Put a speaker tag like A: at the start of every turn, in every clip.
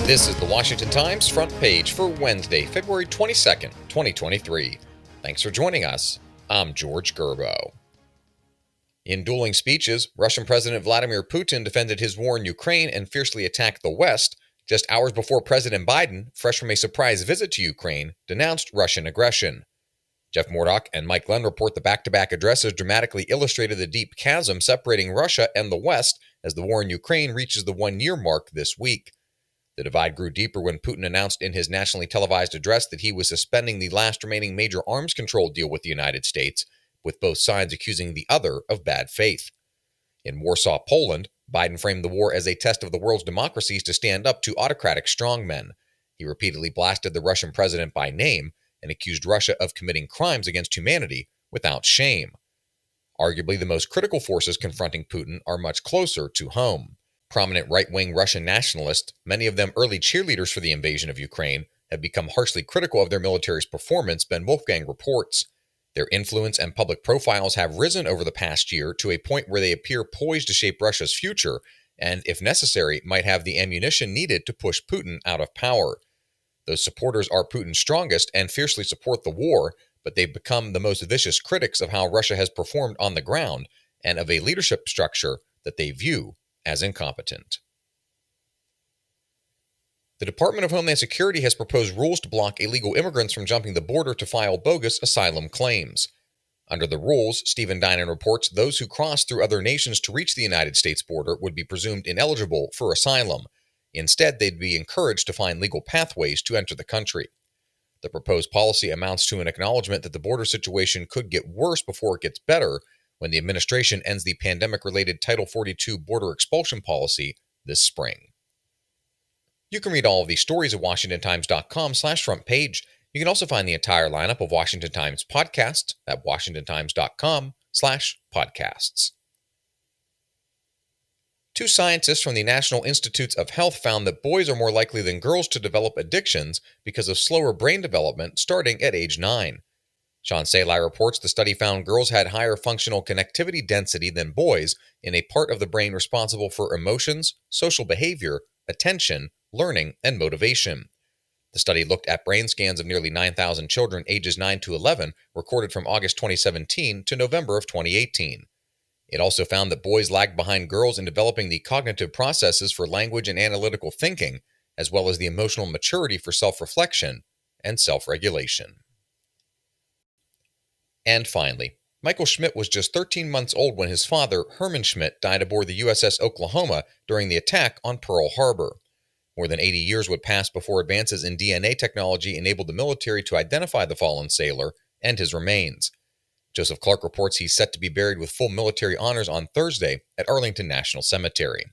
A: This is the Washington Times front page for Wednesday, February 22nd, 2023. Thanks for joining us. I'm George Gerbo. In dueling speeches, Russian President Vladimir Putin defended his war in Ukraine and fiercely attacked the West just hours before President Biden, fresh from a surprise visit to Ukraine, denounced Russian aggression. Jeff Murdoch and Mike Glenn report the back-to-back addresses dramatically illustrated the deep chasm separating Russia and the West as the war in Ukraine reaches the one-year mark this week. The divide grew deeper when Putin announced in his nationally televised address that he was suspending the last remaining major arms control deal with the United States, with both sides accusing the other of bad faith. In Warsaw, Poland, Biden framed the war as a test of the world's democracies to stand up to autocratic strongmen. He repeatedly blasted the Russian president by name and accused Russia of committing crimes against humanity without shame. Arguably, the most critical forces confronting Putin are much closer to home. Prominent right-wing Russian nationalists, many of them early cheerleaders for the invasion of Ukraine, have become harshly critical of their military's performance, Ben Wolfgang reports. Their influence and public profiles have risen over the past year to a point where they appear poised to shape Russia's future and, if necessary, might have the ammunition needed to push Putin out of power. Those supporters are Putin's strongest and fiercely support the war, but they've become the most vicious critics of how Russia has performed on the ground and of a leadership structure that they view as incompetent. The Department of Homeland Security has proposed rules to block illegal immigrants from jumping the border to file bogus asylum claims. Under the rules, Stephen Dinan reports those who cross through other nations to reach the United States border would be presumed ineligible for asylum. Instead, they'd be encouraged to find legal pathways to enter the country. The proposed policy amounts to an acknowledgement that the border situation could get worse before it gets better when the administration ends the pandemic-related Title 42 border expulsion policy this spring. You can read all of these stories at WashingtonTimes.com/front page. You can also find the entire lineup of Washington Times podcasts at WashingtonTimes.com/podcasts. Two scientists from the National Institutes of Health found that boys are more likely than girls to develop addictions because of slower brain development starting at age 9. Sean Salai reports the study found girls had higher functional connectivity density than boys in a part of the brain responsible for emotions, social behavior, attention, learning, and motivation. The study looked at brain scans of nearly 9,000 children ages 9 to 11 recorded from August 2017 to November of 2018. It also found that boys lagged behind girls in developing the cognitive processes for language and analytical thinking, as well as the emotional maturity for self-reflection and self-regulation. And finally, Michael Schmidt was just 13 months old when his father, Herman Schmidt, died aboard the USS Oklahoma during the attack on Pearl Harbor. More than 80 years would pass before advances in DNA technology enabled the military to identify the fallen sailor and his remains. Joseph Clark reports he's set to be buried with full military honors on Thursday at Arlington National Cemetery.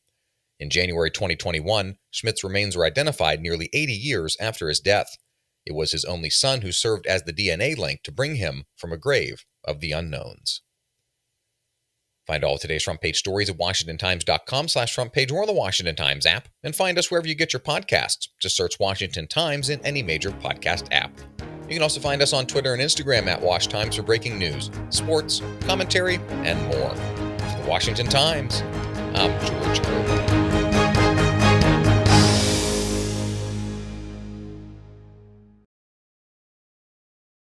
A: In January 2021, Schmidt's remains were identified nearly 80 years after his death. It was his only son who served as the DNA link to bring him from a grave of the unknowns. Find all of today's front page stories at WashingtonTimes.com/front page or on the Washington Times app, and find us wherever you get your podcasts. Just search Washington Times in any major podcast app. You can also find us on Twitter and Instagram at Wash Times for breaking news, sports, commentary, and more. For the Washington Times, I'm George Gerbo.